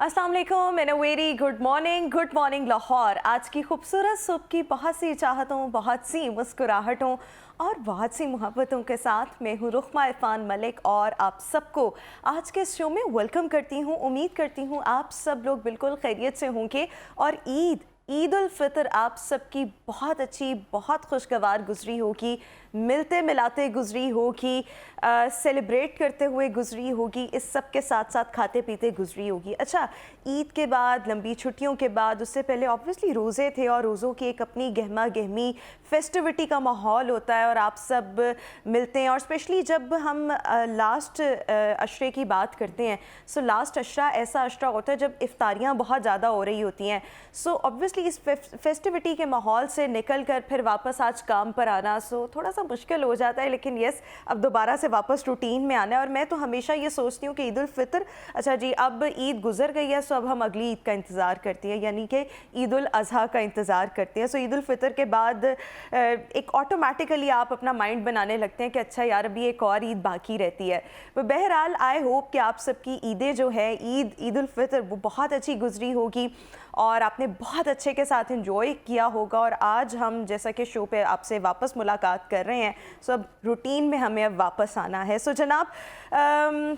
अस्सलाम वालेकुम and a very good morning Lahore. आज की खूबसूरत सुबह की बहुत सी चाहतों, बहुत सी मुस्कुराहटों और बहुत सी मोहब्बतों के साथ मैं हूँ रुखमा इरफान मलिक और आप सबको आज के शो में वेलकम करती हूँ। उम्मीद करती हूँ आप सब लोग बिल्कुल खैरियत से होंगे और ईद उल फितर आप सबकी बहुत अच्छी, बहुत खुशगवार गुजरी होगी, मिलते मिलाते गुजरी होगी, सेलिब्रेट करते हुए गुजरी होगी, इस सब के साथ साथ खाते पीते गुजरी होगी। अच्छा, ईद के बाद, लंबी छुट्टियों के बाद, उससे पहले ऑब्वियसली रोज़े थे और रोज़ों की एक अपनी गहमा गहमी फेस्टिविटी का माहौल होता है और आप सब मिलते हैं। और स्पेशली जब हम लास्ट अशरे की बात करते हैं, सो लास्ट अशरा ऐसा अशरा होता है जब इफ्तारियाँ बहुत ज़्यादा हो रही होती हैं। सो ऑब्वियसली इस फेस्टिविटी के माहौल से निकल कर फिर वापस आज काम पर आना सो थोड़ा सा मुश्किल हो जाता है, लेकिन यस, अब दोबारा से वापस रूटीन में आना है। और मैं तो हमेशा ये सोचती हूँ कि ईद उल फितर, अच्छा जी अब ईद गुजर गई है, सो अब हम अगली ईद का इंतज़ार करती हैं, यानी कि ईद उल अज़हा का इंतज़ार करते हैं। सो ईद उल फितर के बाद एक ऑटोमेटिकली आप अपना माइंड बनाने लगते हैं कि अच्छा यार अभी एक और ईद बाकी रहती है। तो बहरहाल आई होप कि आप सबकी ईदें जो है, ईद उल फितर वो बहुत अच्छी गुजरी होगी और आपने बहुत अच्छे के साथ एंजॉय किया होगा। और आज हम जैसा कि शो पे आपसे वापस मुलाकात कर रहे हैं, सो अब रूटीन में हमें अब वापस आना है। सो जनाब,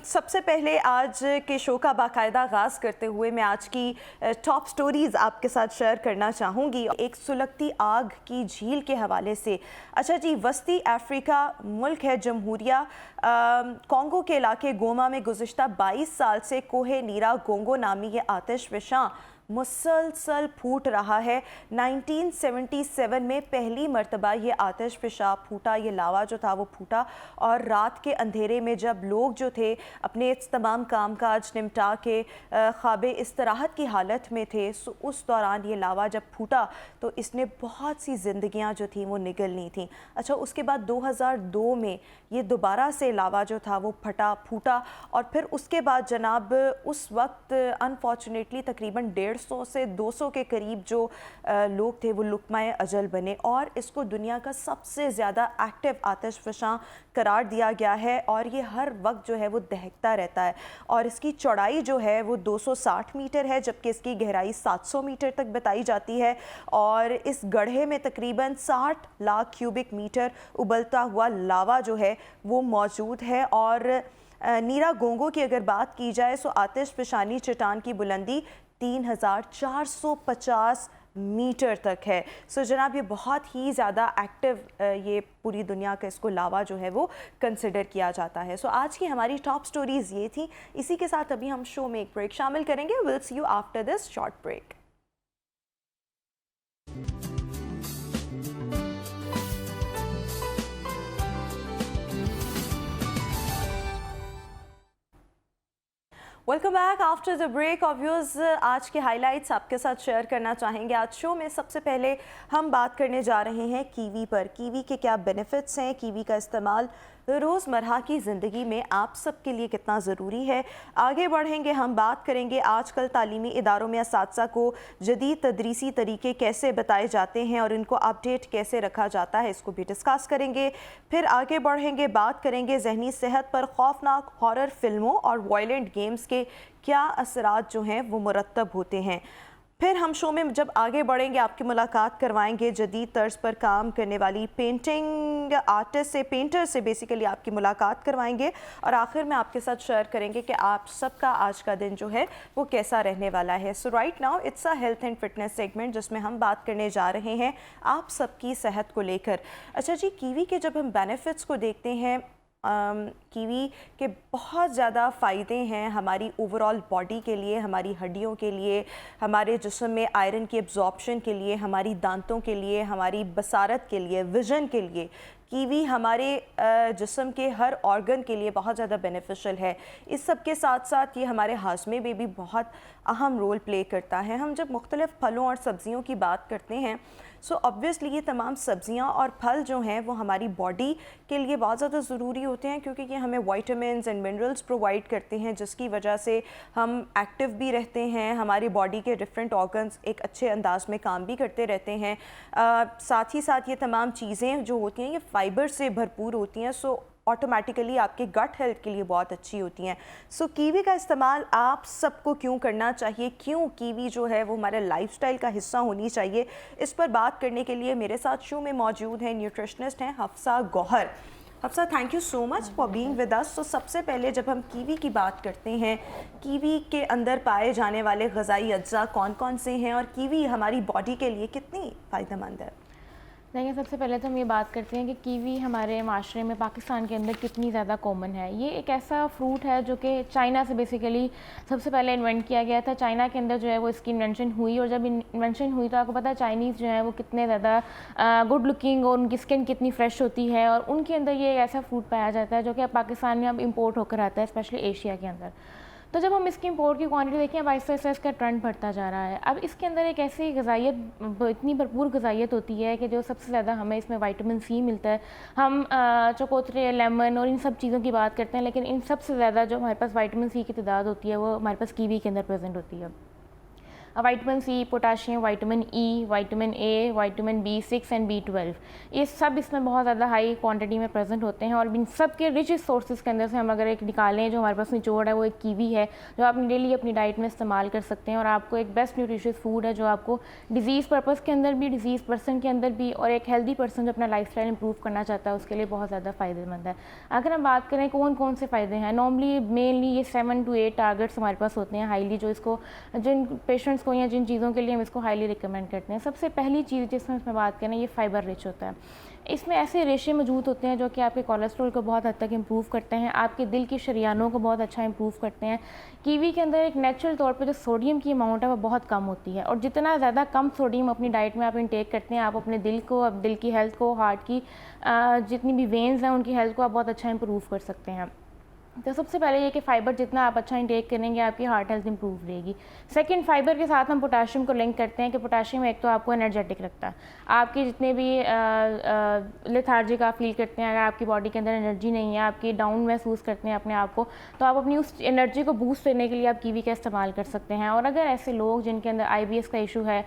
सबसे पहले आज के शो का बाकायदा आगाज़ करते हुए मैं आज की टॉप स्टोरीज़ आपके साथ शेयर करना चाहूँगी। एक सुलगती आग की झील के हवाले से। अच्छा जी, वस्ती अफ्रीका मुल्क है जमहूरिया कॉन्गो के इलाके गोमा में गुज़िश्ता 22 साल से कोहे नीरा गोंगो नामी ये आतिश फ़शां मुसलसल फूट रहा है। 1977 में पहली मर्तबा ये आतिश फ़िशा फूटा, ये लावा जो था वो फूटा और रात के अंधेरे में जब लोग जो थे अपने तमाम कामकाज निपटा के ख्वाबे इस्तराहत की हालत में थे, सो उस दौरान ये लावा जब फूटा तो इसने बहुत सी ज़िंदगियां जो थी वो निगलनी थी। अच्छा, उसके बाद 2002 में ये दोबारा से लावा जो था वो फूटा और फिर उसके बाद जनाब उस वक्त अनफॉर्चुनेटली तकरीबन 150 से 200 के करीब जो लोग थे वो लुकमाए अजल बने और इसको दुनिया का सबसे ज़्यादा एक्टिव आतिश फ़शां करार दिया गया है और ये हर वक्त जो है वो दहकता रहता है। और इसकी चौड़ाई जो है वो 260 मीटर है, जबकि इसकी गहराई 700 मीटर तक बताई जाती है। और इस गड्ढे में तकरीबन 60 लाख क्यूबिक मीटर उबलता हुआ लावा जो है वो मौजूद है। और नीरा गोंगो की अगर बात की जाए तो आतिश फ़शानी चट्टान की बुलंदी 3450 मीटर तक है। सो जनाब ये बहुत ही ज़्यादा एक्टिव ये पूरी दुनिया का इसको लावा जो है वो कंसिडर किया जाता है। सो आज की हमारी टॉप स्टोरीज़ ये थी। इसी के साथ अभी हम शो में एक ब्रेक शामिल करेंगे। Will see you after this short break. Welcome back after the break. Obvious आज के हाइलाइट्स आपके साथ शेयर करना चाहेंगे। आज शो में सबसे पहले हम बात करने जा रहे हैं कीवी पर। कीवी के क्या बेनिफिट्स हैं, कीवी का इस्तेमाल रोज़मर्रा की ज़िंदगी में आप सब के लिए कितना ज़रूरी है। आगे बढ़ेंगे, हम बात करेंगे आजकल तालीमी इदारों में असातिज़ा को जदीद तदरीसी तरीके कैसे बताए जाते हैं और इनको अपडेट कैसे रखा जाता है, इसको भी डिस्कस करेंगे। फिर आगे बढ़ेंगे, बात करेंगे जहनी सेहत पर खौफनाक हॉरर फिल्मों और वायलेंट गेम्स के क्या असरात जो हैं वो मुरतब होते हैं। फिर हम शो में जब आगे बढ़ेंगे आपकी मुलाकात करवाएंगे जदीद तर्ज पर काम करने वाली पेंटिंग आर्टिस्ट से, पेंटर से बेसिकली आपकी मुलाकात करवाएंगे। और आखिर में आपके साथ शेयर करेंगे कि आप सबका आज का दिन जो है वो कैसा रहने वाला है। So right now it's a health and fitness segment जिसमें हम बात करने जा रहे हैं आप सबकी सेहत को लेकर। अच्छा जी, कीवी के जब हम बेनिफिट्स को देखते हैं, कीवी के बहुत ज़्यादा फ़ायदे हैं हमारी ओवरऑल बॉडी के लिए, हमारी हड्डियों के लिए, हमारे जिस्म में आयरन की एब्जॉर्प्शन के लिए, हमारी दांतों के लिए, हमारी बसारत के लिए, विज़न के लिए। कीवी हमारे जिस्म के हर ऑर्गन के लिए बहुत ज़्यादा बेनिफिशियल है। इस सब के साथ साथ ये हमारे हाजमे में भी बहुत अहम रोल प्ले करता है। हम जब मुख्तलिफ़ फलों और सब्ज़ियों की बात करते हैं, सो ऑब्वियसली ये तमाम सब्ज़ियाँ और फल जो हैं वो हमारी बॉडी के लिए बहुत ज़्यादा ज़रूरी होते हैं, क्योंकि ये हमें विटामिन्स एंड मिनरल्स प्रोवाइड करते हैं, जिसकी वजह से हम एक्टिव भी रहते हैं, हमारी बॉडी के डिफरेंट ऑर्गन्स एक अच्छे अंदाज में काम भी करते रहते हैं। साथ ही साथ ये तमाम चीज़ें जो होती हैं ये फ़ाइबर से भरपूर होती हैं। सो ऑटोमेटिकली आपके गट हेल्थ के लिए बहुत अच्छी होती हैं। सो कीवी का इस्तेमाल आप सबको क्यों करना चाहिए, क्यों कीवी जो है वो हमारे लाइफस्टाइल का हिस्सा होनी चाहिए, इस पर बात करने के लिए मेरे साथ शो में मौजूद हैं न्यूट्रिशनिस्ट हैं Hafsa Gauhar. Hafsa, thank you so much for being with us. तो सबसे पहले जब हम कीवी की बात करते हैं, कीवी के अंदर पाए जाने वाले ग़िज़ाई अज्जा कौन कौन से हैं और कीवी हमारी बॉडी के लिए कितनी फ़ायदेमंद है? देखिए, सबसे पहले तो हम ये बात करते हैं कि कीवी हमारे माशरे में पाकिस्तान के अंदर कितनी ज़्यादा कॉमन है। ये एक ऐसा फ्रूट है जो कि चाइना से बेसिकली सबसे पहले इन्वेंट किया गया था। चाइना के अंदर जो है वो इसकी इन्वेंशन हुई, और जब इन्वेंशन हुई तो आपको पता है चाइनीज़ जो है वो कितने ज़्यादा गुड लुकिंग और उनकी स्किन कितनी फ्रेश होती है, और उनके अंदर ये एक ऐसा फ्रूट पाया जाता है जो कि अब पाकिस्तान में अब इम्पोर्ट होकर आता है, स्पेशली एशिया के अंदर। तो जब हम इसकी इम्पोर्ट की क्वांटिटी देखें, अब आहिस्ता आहिस्ता इसका ट्रेंड बढ़ता जा रहा है। अब इसके अंदर एक ऐसी ग़िज़ाइयत, इतनी भरपूर ग़िज़ाइयत होती है कि जो सबसे ज़्यादा हमें इसमें विटामिन सी मिलता है। हम चकोतरे, लेमन और इन सब चीज़ों की बात करते हैं, लेकिन इन सबसे ज़्यादा जो हमारे पास विटामिन सी की तादाद होती है वो हमारे पास कीवी के अंदर प्रेजेंट होती है। Vitamin C, potassium, vitamin E, vitamin A, vitamin B6 and B12, ये सब इसमें बहुत ज़्यादा हाई क्वांटिटी में प्रेजेंट होते हैं। और इन सब के रिचेस्ट सोर्सेज के अंदर से हम अगर एक निकालें, जो हमारे पास निचोड़ है वो एक कीवी है, जो आप डेली अपनी डाइट में इस्तेमाल कर सकते हैं, और आपको एक बेस्ट न्यूट्रिशियस फूड है जो आपको डिजीज़ पर्पज़ के अंदर भी, डिजीज़ पर्सन के अंदर भी, और एक हेल्दी पर्सन जो अपना लाइफ स्टाइल इंप्रूव करना चाहता है उसके लिए बहुत ज़्यादा फ़ायदेमंद है। अगर हम बात करें कौन कौन से फ़ायदे हैं, नॉर्मली मेनली ये 7 to 8 टारगेट्स हमारे पास होते हैं हाईली, जो इसको जिन पेशेंट्स को या जिन चीज़ों के लिए हम इसको हाईली रिकमेंड करते हैं। सबसे पहली चीज़ जिसमें इसमें बात करें, ये फाइबर रिच होता है। इसमें ऐसे रेशे मौजूद होते हैं जो कि आपके कोलेस्ट्रॉल को बहुत हद तक इम्प्रूव करते हैं, आपके दिल की शरियानों को बहुत अच्छा इम्प्रूव करते हैं। कीवी के अंदर एक नेचुरल तौर पे जो सोडियम की अमाउंट है वो बहुत कम होती है, और जितना ज़्यादा कम सोडियम अपनी डाइट में आप इंटेक करते हैं, आप अपने दिल को, दिल की हेल्थ को, हार्ट की जितनी भी वेन्स हैं उनकी हेल्थ को आप बहुत अच्छा इम्प्रूव कर सकते हैं। तो सबसे पहले ये कि फ़ाइबर जितना आप अच्छा इंटेक करेंगे आपकी हार्ट हेल्थ इंप्रूव रहेगी। सेकंड, फाइबर के साथ हम पोटाशियम को लिंक करते हैं कि पोटाशियम एक तो आपको एनर्जेटिक रखता है, आपके जितने भी लेथार्जिक आप फील करते हैं, अगर आपकी बॉडी के अंदर एनर्जी नहीं है, आपकी डाउन महसूस करते हैं अपने आप को, तो आप अपनी उस एनर्जी को बूस्ट देने के लिए आप कीवी का इस्तेमाल कर सकते हैं। और अगर ऐसे लोग जिनके अंदर IBS का इशू है,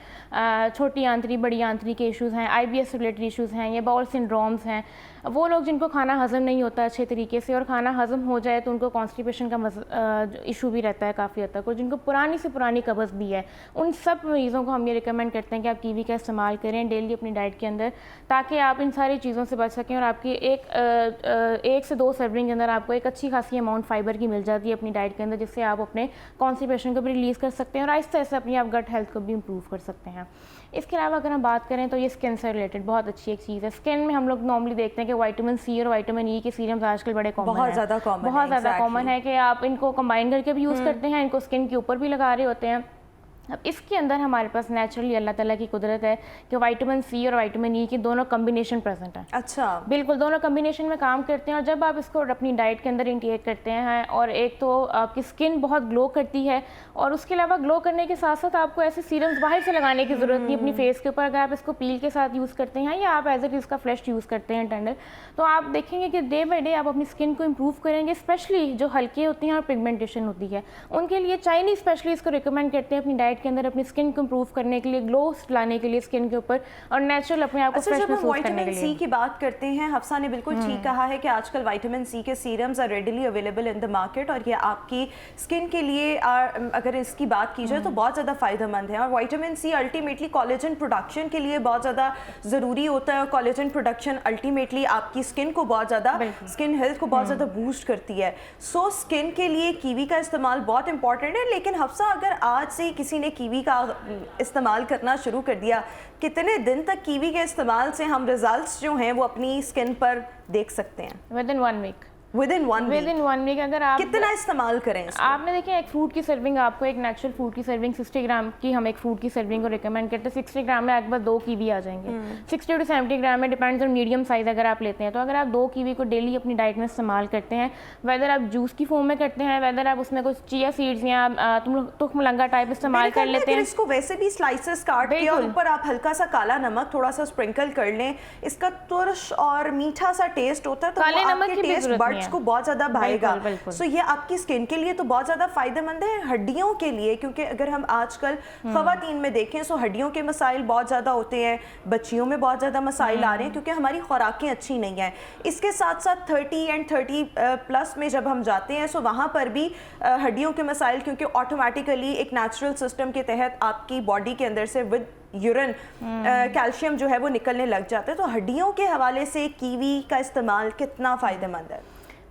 छोटी आंतरी बड़ी आंतरी के इशूज़ हैं, IBS रिलेटेड इशूज़ हैं, या बाउल सिंड्रोम्स हैं, वो लोग जिनको खाना हज़म नहीं होता अच्छे तरीके से, और खाना हज़म हो जाए तो उनको कॉन्स्टिपेशन का इशू भी रहता है काफ़ी हद तक, और जिनको पुरानी से पुरानी कब्ज़ भी है, उन सब मरीज़ों को हम ये रिकमेंड करते हैं कि आप कीवी का इस्तेमाल करें डेली अपनी डाइट के अंदर, ताकि आप इन सारी चीज़ों से बच सकें, और आपकी एक से 2 सर्विंग के अंदर आपको एक अच्छी खासी अमाउंट फाइबर की मिल जाती है अपनी डाइट के अंदर, जिससे आप अपने कॉन्स्टिपेशन को भी रिलीज़ कर सकते हैं और आहिस्ता आहिस्ता अपनी आप गट हेल्थ को भी इम्प्रूव कर सकते हैं। इसके अलावा अगर हम बात करें तो ये स्किन से रिलेटेड बहुत अच्छी एक चीज़ है। स्किन में हम लोग नॉर्मली देखते हैं कि विटामिन सी और विटामिन ई के सीरम्स आजकल बड़े कॉमन हैं, बहुत ज़्यादा कॉमन है कि आप इनको कंबाइन करके भी यूज़ करते हैं, इनको स्किन के ऊपर भी लगा रहे होते हैं। अब इसके अंदर हमारे पास नेचुरली अल्लाह ताला की कुदरत है कि विटामिन सी और विटामिन ई की दोनों कम्बिनेशन प्रेजेंट है। अच्छा, बिल्कुल दोनों कम्बिनेशन में काम करते हैं, और जब आप इसको अपनी डाइट के अंदर इंटेक करते हैं, और एक तो आपकी स्किन बहुत ग्लो करती है, और उसके अलावा ग्लो करने के साथ साथ आपको ऐसे सीरम्स बाहर से लगाने की ज़रूरत नहीं अपनी फेस के ऊपर। अगर आप इसको पील के साथ यूज़ करते हैं, या आप एज इट इसका फ्रेश यूज़ करते हैं इंटरनल, तो आप देखेंगे कि डे बाई डे आप अपनी स्किन को इम्प्रूव करेंगे। स्पेशली जो हल्के होते हैं और पिगमेंटेशन होती है उनके लिए चाइनीज़ स्पेशलिस्ट को रिकमेंड करते हैं अपनी डाइट के अंदर अपनी स्किन इम्प्रूव करने के लिए, ग्लो लाने के लिए स्किन के ऊपर, और नेचुरल अपने आप को फ्रेश महसूस करने के लिए। सी की बात करते हैं, हफ्सा ने बिल्कुल ठीक कहा है कि आजकल विटामिन सी के serums are readily available in the market, और ये आपकी स्किन के लिए अगर इसकी बात की जाए तो बहुत ज़्यादा फ़ायदेमंद है। और vitamin see ultimately collagen production के लिए बहुत ज़्यादा ज़रूरी होता है, और कोलेजन प्रोडक्शन अल्टीमेटली आपकी स्किन को बहुत ज़्यादा, स्किन हेल्थ को बहुत ज़्यादा बूस्ट करती है। सो स्किन के लिए कीवी का इस्तेमाल बहुत इंपॉर्टेंट है। लेकिन हफ्सा, अगर आज से किसी ने कीवी का इस्तेमाल करना शुरू कर दिया, कितने दिन तक कीवी के इस्तेमाल से हम रिजल्ट्स जो हैं वो अपनी स्किन पर देख सकते हैं? Within 1 week. Within one week अगर आप कितना इस्तेमाल करें इसको? आपने देखिए, एक फ्रूट की सर्विंग, आपको एक नेचुरल फ्रूट की सर्विंग 60 ग्राम की हम एक फ्रूट की सर्विंग को रिकमेंड करते हैं। 60 ग्राम में लगभग 2 कीवी आ जाएंगे। 60 to 70 ग्राम में डिपेंड्स ऑन मीडियम साइज़ अगर आप लेते हैं, तो अगर आप 2 कीवी को डेली अपनी डाइट में इस्तेमाल करते हैं, वेदर आप जूस की फॉर्म में करते हैं, वेदर आप उसमें कुछ चिया सीड्स या तुखमलंगा टाइप इस्तेमाल कर लेते हैं, इसको वैसे भी स्लाइसेस काट के और ऊपर आप हल्का सा काला नमक थोड़ा सा स्प्रिंकल कर लें, इसका तुरश और मीठा सा टेस्ट होता है, तो काले नमक की टेस्ट बढ़ पार्ट्स को बहुत ज़्यादा भाएगा। बिल्कुल। सो ये आपकी स्किन के लिए तो बहुत ज़्यादा फायदेमंद है, हड्डियों के लिए, क्योंकि अगर हम आजकल ख़वातीन में देखें सो हड्डियों के मसाइल बहुत ज़्यादा होते हैं, बच्चियों में बहुत ज़्यादा मसाइल आ रहे हैं क्योंकि हमारी खुराकें अच्छी नहीं हैं। इसके साथ साथ 30 एंड 30 प्लस में जब हम जाते हैं सो वहाँ पर भी हड्डियों के मसाइल, क्योंकि ऑटोमेटिकली एक नेचुरल सिस्टम के तहत आपकी बॉडी के अंदर से विद यूरिन कैल्शियम जो है वो निकलने लग जाता है। तो हड्डियों के हवाले से कीवी का इस्तेमाल कितना फ़ायदेमंद है?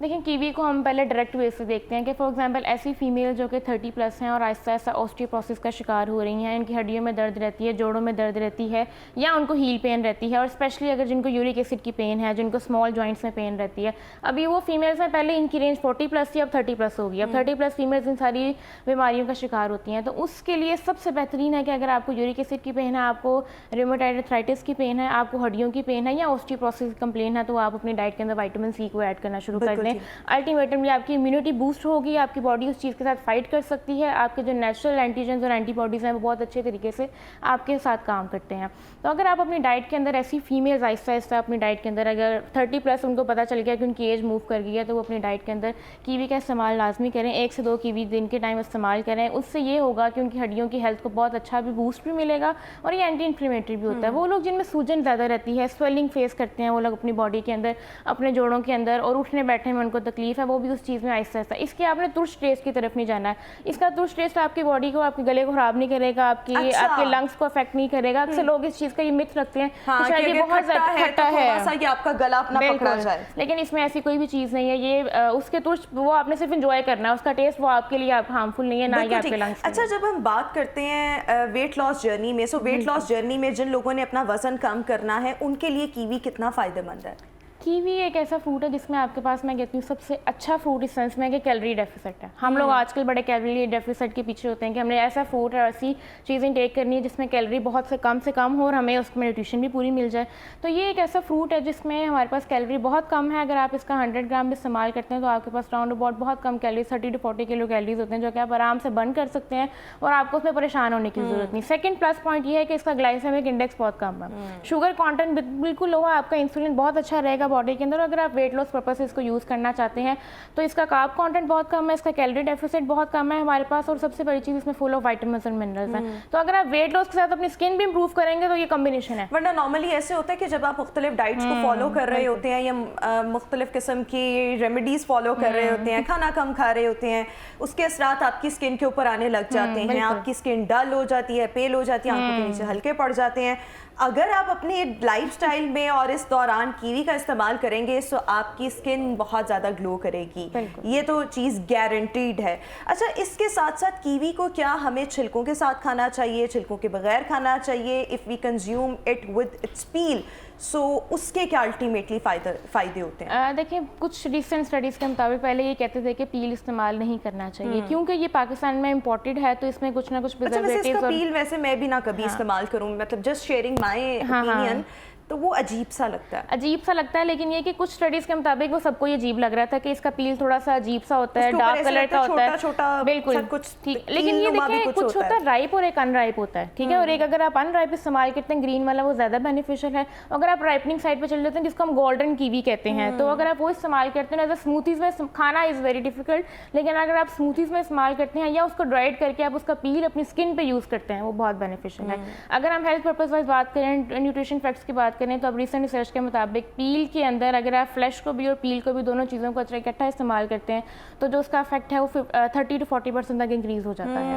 देखिए, कीवी को हम पहले डायरेक्ट वे से देखते हैं कि फॉर एग्जांपल ऐसी फीमेल जो कि 30 प्लस हैं और आहिस्ता आहिस्ता ऑस्टियोपोरोसिस का शिकार हो रही हैं, इनकी हड्डियों में दर्द रहती है, जोड़ों में दर्द रहती है, या उनको हील पेन रहती है, और स्पेशली अगर जिनको यूरिक एसिड की पेन है, जिनको स्मॉल जॉइंट्स में पेन रहती है। अभी वो फीमेल्स में पहले इनकी रेंज 40 प्लस थी, अब 30 प्लस होगी। अब 30 प्लस फीमेल्स इन सारी बीमारियों का शिकार होती हैं। तो उसके लिए सबसे बेहतरीन है कि अगर आपको यूरिक एसिड की पेन है, आपको रूमेटॉइड आर्थराइटिस की पेन है, आपको हड्डियों की पेन है, या ऑस्टियोपोरोसिस की कंप्लेन है, तो आप अपनी डाइट के अंदर विटामिन सी को ऐड करना शुरू कर दें। अल्टीमेटली आपकी इम्यूनिटी बूस्ट होगी, आपकी बॉडी उस चीज़ के साथ फाइट कर सकती है, आपके जो नेचुरल एंटीजन्स और एंटीबॉडीज़ हैं वो बहुत अच्छे तरीके से आपके साथ काम करते हैं। तो अगर आप अपनी डाइट के अंदर ऐसी फीमेल्स आहिस्ता आहिस्ता अपनी डाइट के अंदर, अगर 30 प्लस उनको पता चल गया कि उनकी एज मूव कर गई है, तो वो अपनी डाइट के अंदर कीवी का इस्तेमाल लाजमी करें। 1 से 2 कीवी दिन के टाइम इस्तेमाल करें। उससे ये होगा कि उनकी हड्डियों की हेल्थ को बहुत अच्छा भी बूस्ट भी मिलेगा, और ये एंटी इन्फ्लेमेटरी भी होता है। वो लोग जिनमें सूजन ज़्यादा रहती है, स्वेलिंग फेस करते हैं वो लोग अपनी बॉडी के अंदर, अपने जोड़ों के अंदर, और उठने बैठने में उनको तकलीफ है, वो भी उस चीज़ में आहिस्ता आहिस्ता। इसके आपने तुरंत टेस्ट की तरफ नहीं जाना है। इसका तुरंत टेस्ट आपकी बॉडी को, आपके गले को खराब नहीं करेगा, आपके लंग्स को अफेक्ट नहीं करेगा। अक्सर लोग इस चीज़ का ये मिथ रखते हैं कि शायद ये बहुत ज़्यादा खट्टा है, ये आपका गला अपना पकड़ा जाए, लेकिन इसमें ऐसी कोई भी चीज़ नहीं है। ये उसके तुरंत वो आपने सिर्फ एंजॉय करना है, उसका टेस्ट वो आपके लिए हार्मफुल नहीं है, ना ही आपके लंग्स। अच्छा, जब हम बात करते हैं वेट लॉस जर्नी में, सो वेट लॉस जर्नी में जिन लोगों ने अपना वजन कम करना है उनके लिए कीवी कितना फ़ायदेमंद है? कीवी एक ऐसा फ्रूट है जिसमें आपके पास, मैं कहती हूँ सबसे अच्छा फ्रूट इस सेंस में है कि कैलोरी डेफिसिट है। हम लोग आजकल बड़े कैलोरी डेफिसिट के पीछे होते हैं कि हमने ऐसा फ्रूट और ऐसी चीज़ें टेक करनी है जिसमें कैलोरी बहुत से कम हो और हमें उसमें न्यूट्रिशन भी पूरी मिल जाए। तो ये एक ऐसा फ्रूट है जिसमें हमारे पास कैलोरी बहुत कम है। अगर आप इसका 100 ग्राम भी इस्तेमाल करते हैं तो आपके पास राउंड अबाउट बहुत कम कैलोरी, 30 to 40 किलो कैलोरीज होते हैं, जो कि आप आराम से बर्न कर सकते हैं और आपको उसमें परेशान होने की जरूरत नहीं। सेकंड प्लस पॉइंट ये है कि इसका ग्लाइसेमिक इंडेक्स बहुत कम है, शुगर कंटेंट बिल्कुल लो है, आपका इंसुलिन बहुत अच्छा रहेगा बॉडी के अंदर। अगर आप वेट लॉस पर्पस से इसको यूज़ करना चाहते हैं तो इसका कार्ब कंटेंट बहुत कम है, इसका कैलोरी डेफिसिट बहुत कम है हमारे पास, और सबसे बड़ी चीज़ इसमें full of vitamins and minerals हैं। तो अगर आप वेट लॉस के साथ अपनी स्किन भी इंप्रूव करेंगे तो ये कॉम्बिनेशन है। वरना नॉर्मली ऐसे होता है कि जब आप मुख्तलिफ डाइट्स को फॉलो कर रहे होते हैं या मुख्तलिफ किस्म की रेमेडीज फॉलो कर रहे होते हैं, खाना कम खा रहे होते हैं, उसके असरात आपकी स्किन के ऊपर आने लग जाते हैं, आपकी स्किन डल हो जाती है, पेल हो जाती है, आंखों के नीचे हल्के पड़ जाते हैं। अगर आप अपनी लाइफस्टाइल में और इस दौरान कीवी का इस्तेमाल करेंगे तो आपकी स्किन बहुत ज़्यादा ग्लो करेगी, ये तो चीज़ गारंटीड है। अच्छा, इसके साथ साथ कीवी को क्या हमें छिलकों के साथ खाना चाहिए, छिलकों के बगैर खाना चाहिए? If we consume it with its peel, so उसके क्या अल्टीमेटली फ़ायदे होते हैं? देखिए, कुछ रिसेंट स्टडीज़ के मुताबिक पहले ये कहते थे कि पील इस्तेमाल नहीं करना चाहिए क्योंकि ये पाकिस्तान में इम्पोर्टेड है, तो इसमें कुछ ना कुछ प्रिजर्वेटिव्स और पील वैसे मैं भी ना कभी इस्तेमाल करूँ, मतलब जस्ट शेयरिंग माय ओपिनियन, तो वो अजीब सा लगता है। लेकिन ये कि कुछ स्टडीज़ के मुताबिक वो सबको ये अजीब लग रहा था कि इसका पील थोड़ा सा अजीब सा होता है, डार्क कलर का होता है, छोटा बिल्कुल कुछ ठीक। लेकिन ये देखिए, कुछ होता है राइप और एक अनराइप होता है, ठीक है। और एक अगर आप अनराइप इस्तेमाल करते हैं, ग्रीन वाला, वो ज़्यादा बेनिफिशियल है। अगर आप राइपनिंग साइड पर चले जाते हैं जिसको हम गोल्डन कीवी कहते हैं, तो अगर आप वो इस्तेमाल करते हैं एज अ स्मूथीज़ में, खाना इज़ वेरी डिफिकल्ट, लेकिन अगर आप स्मूथीज़ में इस्तेमाल करते हैं या उसको ड्राइड करके आप उसका पील अपनी स्किन पर यूज़ करते हैं, वो बहुत बेनिफिशियल है। अगर हम हेल्थ पर्पज़ वाइज बात करें, न्यूट्रिशन फैक्ट्स की बात करें, तो अब रिसेंट रिसर्च के मुताबिक पील के अंदर अगर आप फ्लैश को भी और पील को भी, दोनों चीज़ों को इकट्ठा इस्तेमाल करते हैं, तो जो उसका इफेक्ट है वो 30 to 40% तक इंक्रीज हो जाता है।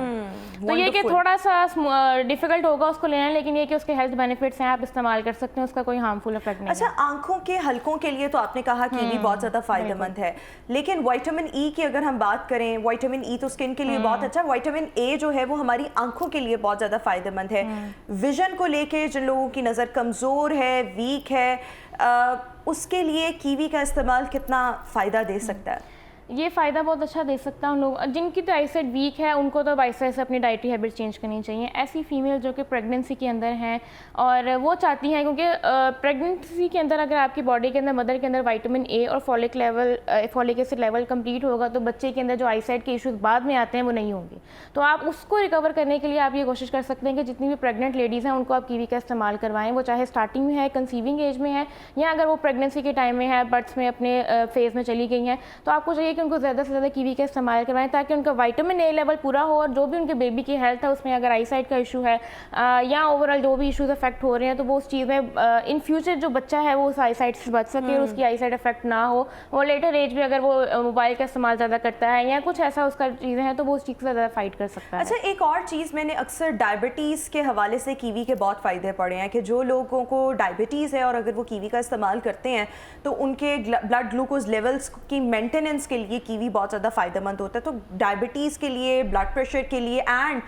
तो ये कि थोड़ा सा डिफिकल्ट होगा उसको लेना, लेकिन ये कि उसके हेल्थ बेनिफिट्स हैं, आप इस्तेमाल कर सकते हैं, उसका कोई हार्मफुल इफेक्ट नहीं। अच्छा, आंखों के हलकों के लिए तो आपने कहा कि भी बहुत ज़्यादा फायदेमंद है, लेकिन विटामिन ई की अगर हम बात करें, विटामिन ई तो स्किन के लिए बहुत अच्छा, विटामिन ए जो है वो हमारी आंखों के लिए बहुत ज़्यादा फायदेमंद है। विजन को लेके जिन लोगों की नज़र कमज़ोर है, वीक है, उसके लिए कीवी का इस्तेमाल कितना फ़ायदा दे सकता है? ये फ़ायदा बहुत अच्छा दे सकता है उन लोग जिनकी तो आईसाइट वीक है, उनको तो आइसे अपनी डाइटरी हैबिट चेंज करनी चाहिए। ऐसी फीमेल जो कि प्रेगनेंसी के अंदर हैं और वो चाहती हैं, क्योंकि प्रेगनेंसी के अंदर अगर आपकी बॉडी के अंदर, मदर के अंदर विटामिन ए और फॉलिक एसिड लेवल कंप्लीट होगा तो बच्चे के अंदर जो आईसाइट के इश्यूज बाद में आते हैं वो नहीं होंगे। तो आप उसको रिकवर करने के लिए आप ये कोशिश कर सकते हैं कि जितनी भी प्रेग्नेंट लेडीज़ हैं उनको आप कीवी का इस्तेमाल करवाएं, वो चाहे स्टार्टिंग में है, कंसीविंग एज में है, या अगर वो प्रेगनेंसी के टाइम में है, बर्थ में अपने फेज़ में चली गई हैं, तो आपको चाहिए कि उनको ज़्यादा से ज़्यादा कीवी का इस्तेमाल करवाएं ताकि उनका विटामिन ए लेवल पूरा हो और जो भी उनके बेबी की हेल्थ है उसमें अगर आईसाइट का इशू है या ओवरऑल जो भी इशूज़ अफेक्ट हो रहे हैं तो वो उस चीज़ में इन फ्यूचर जो बच्चा है वो उस आईसाइट से बच सके और उसकी आईसाइट अफेक्ट ना हो। वो लेटर एज में अगर वो मोबाइल का इस्तेमाल ज़्यादा करता है या कुछ ऐसा उसका चीज़ें हैं तो वो उस चीज़ से ज़्यादा फाइट कर सकता है। अच्छा, एक और चीज़ मैंने अक्सर डायबिटीज़ के हवाले से कीवी के बहुत फ़ायदे पड़े हैं कि जो लोगों को डायबिटीज़ है और अगर वो कीवी का इस्तेमाल करते हैं तो उनके ब्लड ग्लूकोज लेवल्स की मेंटेनेंस के लिए कीवी बहुत ज़्यादा फ़ायदेमंद होता है। तो डायबिटीज़ के लिए, ब्लड प्रेशर के लिए and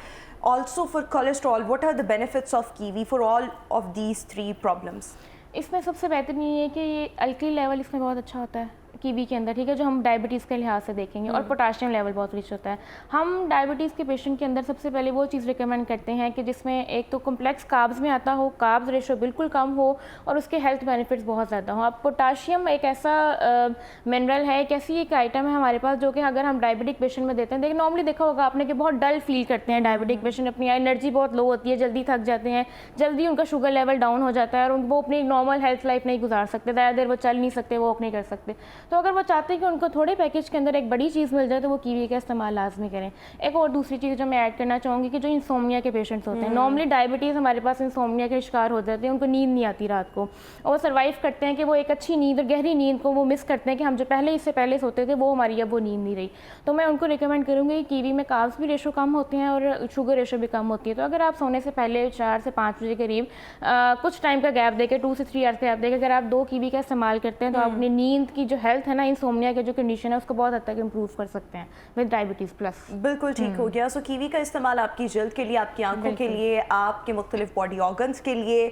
also for cholesterol, what are the benefits of kiwi for all of these 3 problems? इसमें सबसे बेहतर ये है कि ये अल्कली लेवल इसमें बहुत अच्छा होता है कीवी के अंदर, ठीक है, जो हम डायबिटीज़ के लिहाज से देखेंगे, और पोटाशियम लेवल बहुत रिच होता है। हम डायबिटीज़ के पेशेंट के अंदर सबसे पहले वो चीज़ रिकमेंड करते हैं कि जिसमें एक तो कम्प्लेक्स कार्ब्स में आता हो, कार्ब्स रेशो बिल्कुल कम हो और उसके हेल्थ बेनिफिट्स बहुत ज़्यादा हो। अब पोटाशियम एक ऐसा मिनरल है, एक ऐसी एक आइटम है हमारे पास जो कि अगर हम डायबिटिक पेशेंट में देते हैं, देखिए नॉर्मली देखा होगा आपने कि बहुत डल फील करते हैं डायबिटिक पेशेंट, अपनी एनर्जी बहुत लो होती है, जल्दी थक जाते हैं, जल्दी उनका शुगर लेवल डाउन हो जाता है और वो अपनी नॉर्मल हेल्थ लाइफ नहीं गुजार सकते, ज़्यादा देर वो चल नहीं सकते, वॉक नहीं कर सकते। तो अगर वो चाहते हैं कि उनको थोड़े पैकेज के अंदर एक बड़ी चीज़ मिल जाए तो वो कीवी का इस्तेमाल लाजमी करें। एक और दूसरी चीज़ जो मैं ऐड करना चाहूँगी कि जो इंसोम्निया के पेशेंट्स होते हैं, नॉर्मली डायबिटीज़ हमारे पास इंसोम्निया के शिकार हो जाते हैं, उनको नींद नहीं आती रात को और वो सर्वाइव करते हैं कि वो एक अच्छी नींद और गहरी नींद को वो मिस करते हैं कि हम जो पहले इससे पहले सोते थे वो हमारी अब वो नींद नहीं रही। तो मैं उनको रिकमेंड करूँगी कि कीवी में कार्ब्स भी रेशो कम होते हैं और शुगर रेशो भी कम होती है। तो अगर आप सोने से पहले 4 से 5 बजे करीब कुछ टाइम का गैप देकर 2 से 3 आवर्स का गैप देकर अगर आप 2 कीवी का इस्तेमाल करते हैं तो आप अपनी नींद की जो हेल्थ है ना, इंसोम्निया की जो कंडीशन है उसको बहुत हद तक इम्प्रूव कर सकते हैं विद डायबिटीज़ प्लस। बिल्कुल ठीक हो गया। सो कीवी का इस्तेमाल आपकी जल्द के लिए, आपकी आंखों के लिए, आपके मुख्तलिफ बॉडी ऑर्गन्स के लिए,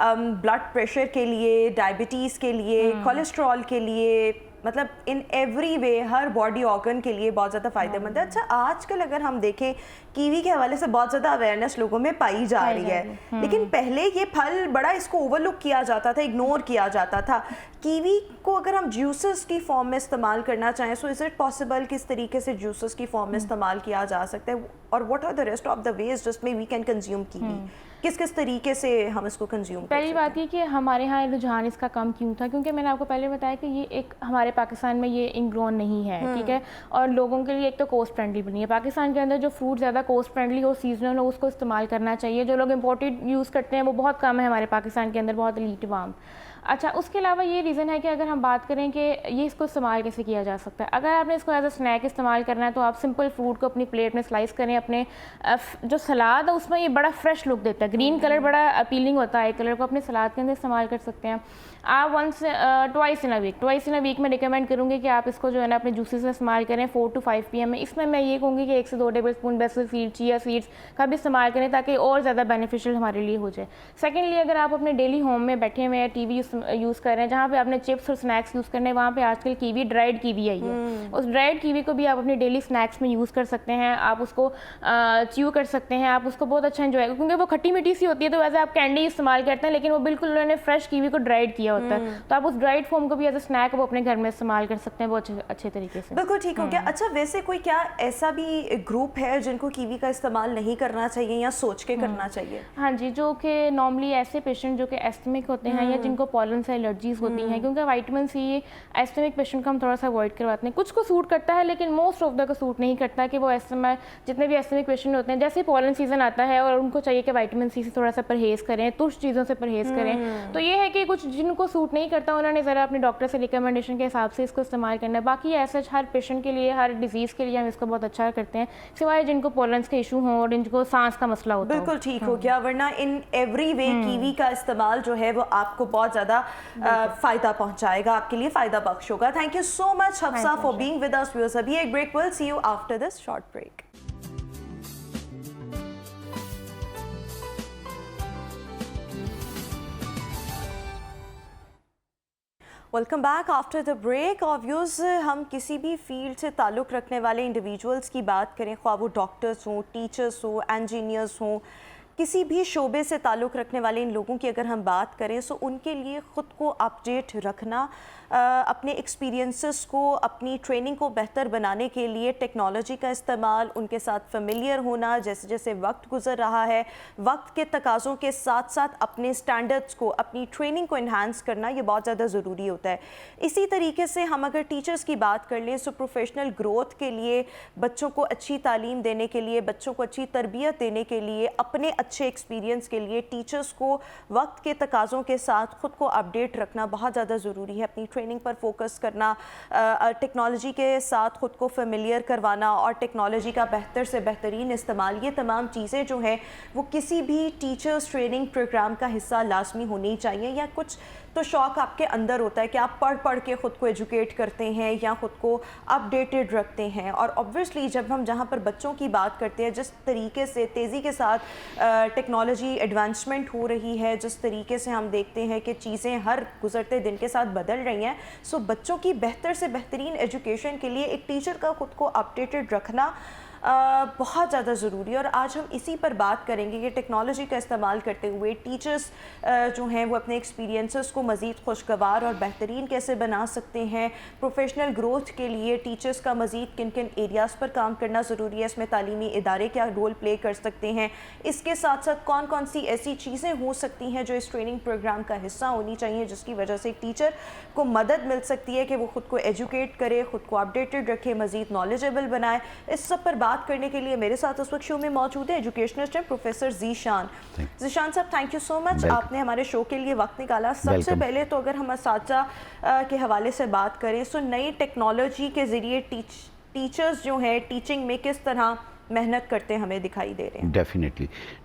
ब्लड प्रेशर के लिए, डायबिटीज़ के लिए, कोलेस्ट्रॉल के लिए, मतलब in every way her body organ के लिए बहुत ज़्यादा फ़ायदेमंद है। अच्छा, आजकल अगर हम देखें कीवी के हवाले से बहुत ज़्यादा अवेयरनेस लोगों में पाई जा रही है, लेकिन पहले ये फल बड़ा इसको ओवरलुक किया जाता था, इग्नोर किया जाता था। कीवी को अगर हम जूसेस की फॉर्म में इस्तेमाल करना चाहें सो इज़ इट पॉसिबल, किस तरीके से जूसेस की फॉर्म में इस्तेमाल किया जा सकता है, और what are the rest of the ways जिसमें वी कैन कंज्यूम कीवी? किस किस तरीके से हम इसको कंज्यूम कर सकते हैं? पहली बात ये कि हमारे यहाँ रुझान इसका कम क्यों था, क्योंकि मैंने आपको पहले बताया कि ये एक हमारे पाकिस्तान में ये इनग्रोन नहीं है, ठीक है, और लोगों के लिए एक तो कोस्ट फ्रेंडली बनी है। पाकिस्तान के अंदर जो फ्रूट ज़्यादा कोस्ट फ्रेंडली हो, सीजनल हो, उसको इस्तेमाल करना चाहिए। जो लोग इम्पोर्टेड यूज़ करते हैं वो बहुत कम है हमारे पाकिस्तान के अंदर, बहुत एलीट वाम। अच्छा, उसके अलावा ये रीज़न है कि अगर हम बात करें कि ये इसको इस्तेमाल कैसे किया जा सकता है, अगर आपने इसको एज अ स्नैक इस्तेमाल करना है तो आप सिंपल फ्रूट को अपनी प्लेट में स्लाइस करें। अपने जो सलाद है उसमें ये बड़ा फ्रेश लुक देता है, ग्रीन कलर बड़ा अपीलिंग होता है कलर को, अपने सलाद के अंदर इस्तेमाल कर सकते हैं आप। ट्वाइस इन अ वीक मैं रिकमेंड करूँगी कि आप इसको जो है ना अपने जूसेस में इस्तेमाल करें 4 to 5 PM में। इसमें मैं ये कहूँगी कि 1 से 2 tablespoon basil seed, chia seeds का भी इस्तेमाल करें ताकि और ज़्यादा बेनिफिशियल हमारे लिए हो जाए। सेकेंडली, अगर आप अपने डेली होम में बैठे हुए हैं, टीवी यूज़ कर रहे हैं, जहाँ पे आपने चिप्स और स्नैक्स यूज़ करने हैं, वहाँ पे आजकल कीवी, ड्राइड कीवी आई है, उस ड्राइड कीवी को भी आप अपने डेली स्नैक्स में यूज़ कर सकते हैं। आप उसको च्यू कर सकते हैं, आप उसको बहुत अच्छा एंजॉय, क्योंकि वो खट्टी मीठी सी होती है तो वैसे आप कैंडी इस्तेमाल करते हैं, लेकिन वो बिल्कुल उन्होंने फ्रेश कीवी को ड्राइड किया होता है, तो आप उस ड्राइड फॉर्म को भी एज अ स्नैक वो अपने घर में इस्तेमाल कर सकते हैं बहुत अच्छे तरीके से। बिल्कुल ठीक हो गया। अच्छा, वैसे कोई क्या ऐसा भी ग्रुप है जिनको कीवी का इस्तेमाल नहीं करना चाहिए या सोच के करना चाहिए? हाँ जी, जो कि नॉर्मली ऐसे पेशेंट जो कि एस्थमिक होते हैं या जिनको पॉलन से एलर्जीज होती हैं, क्योंकि विटामिन सी एस्थमिक पेशेंट को हम थोड़ा सा अवॉइड करवाते हैं। कुछ को सूट करता है लेकिन मोस्ट ऑफ द को सूट नहीं करता, कि वो एस्थमा, जितने भी एस्थमिक पेशेंट होते हैं, जैसे पॉलन सीजन आता है और उनको चाहिए कि विटामिन सी से थोड़ा सा परहेज़ करें, तुष्ट चीज़ों से परहेज़ करें। तो ये है कि कुछ जिनको सूट नहीं करता उन्होंने ज़रा अपने डॉक्टर से रिकमेंडेशन के हिसाब से इसको इस्तेमाल करना है। बाकी ऐसा हर पेशेंट के लिए, हर डिजीज़ के लिए हम इसको बहुत अच्छा करते हैं, सिवाय जिनको पॉलन्स के इशू हों और जिनको सांस का मसला होता है। बिल्कुल ठीक हो गया, वरना इन एवरी वे कीवी का इस्तेमाल जो है वो आपको बहुत ज़्यादा फ़ायदा पहुंचाएगा, आपके लिए फ़ायदा बख्श होगा। Thank you so much Hafsa for being with us. Viewers, अभी एक break, will see you after this short break. Welcome back after the break. और व्यूज़, हम किसी भी फील्ड से ताल्लुक़ रखने वाले इंडिविजुअल्स की बात करें, ख्वाह वो डॉक्टर्स हों, टीचर्स हों, इंजीनियर्स हों, किसी भी शोबे से ताल्लुक़ रखने वाले इन लोगों की अगर हम बात करें, सो उनके लिए ख़ुद को अपडेट रखना, अपने एक्सपीरियंसेस को, अपनी ट्रेनिंग को बेहतर बनाने के लिए टेक्नोलॉजी का इस्तेमाल, उनके साथ फेमिलियर होना, जैसे जैसे वक्त गुजर रहा है, वक्त के तकाज़ों के साथ साथ अपने स्टैंडर्ड्स को, अपनी ट्रेनिंग को इन्हांस करना, ये बहुत ज़्यादा ज़रूरी होता है। इसी तरीके से हम अगर टीचर्स की बात कर लें, सो प्रोफेशनल ग्रोथ के लिए, बच्चों को अच्छी तालीम देने के लिए, बच्चों को अच्छी तरबियत देने के लिए, अपने अच्छे एक्सपीरियंस के लिए टीचर्स को वक्त के तकाज़ों के साथ ख़ुद को अपडेट रखना बहुत ज़्यादा ज़रूरी है। अपनी ट्रेनिंग पर फोकस करना, टेक्नोलॉजी के साथ ख़ुद को फेमिलियर करवाना और टेक्नोलॉजी का बेहतर से बेहतरीन इस्तेमाल, ये तमाम चीज़ें जो हैं वो किसी भी टीचर्स ट्रेनिंग प्रोग्राम का हिस्सा लाजमी होनी चाहिए। या कुछ तो शौक़ आपके अंदर होता है कि आप पढ़ पढ़ के ख़ुद को एजुकेट करते हैं या ख़ुद को अपडेटेड रखते हैं। और ऑब्वियसली जब हम जहाँ पर बच्चों की बात करते हैं, जिस तरीके से तेज़ी के साथ टेक्नोलॉजी एडवांसमेंट हो रही है, जिस तरीके से हम देखते हैं कि चीज़ें हर गुजरते दिन के साथ बदल रही हैं, सो बच्चों की बेहतर से बेहतरीन एजुकेशन के लिए एक टीचर का ख़ुद को अपडेटेड रखना बहुत ज़्यादा ज़रूरी है। और आज हम इसी पर बात करेंगे कि टेक्नोलॉजी का इस्तेमाल करते हुए टीचर्स जो हैं वो अपने एक्सपीरियंसेस को मज़ीद खुशगवार और बेहतरीन कैसे बना सकते हैं। प्रोफेशनल ग्रोथ के लिए टीचर्स का मज़ीद किन किन एरियाज़ पर काम करना ज़रूरी है, इसमें तालीमी इदारे क्या रोल प्ले कर सकते हैं, इसके साथ साथ कौन कौन सी ऐसी चीज़ें हो सकती हैं जो इस ट्रेनिंग प्रोग्राम का हिस्सा होनी चाहिए, जिसकी वजह से टीचर को मदद मिल सकती है कि वो ख़ुद को एजुकेट करे, ख़ुद को अपडेटेड रखे, मज़ीद नॉलेजेबल बनाए। इस सब पर बात करने के लिए मेरे साथ उस वक्त शो में मौजूद है एजुकेशनिस्ट हैं प्रोफेसर ज़ीशान। ज़ीशान साहब, थैंक यू सो मच, आपने हमारे शो के लिए वक्त निकाला। सबसे पहले तो अगर हम असातिज़ा के हवाले से बात करें, सो नई टेक्नोलॉजी के ज़रिए टीचर्स जो हैं टीचिंग में किस तरह मेहनत करते हमें दिखाई दे रहे हैं।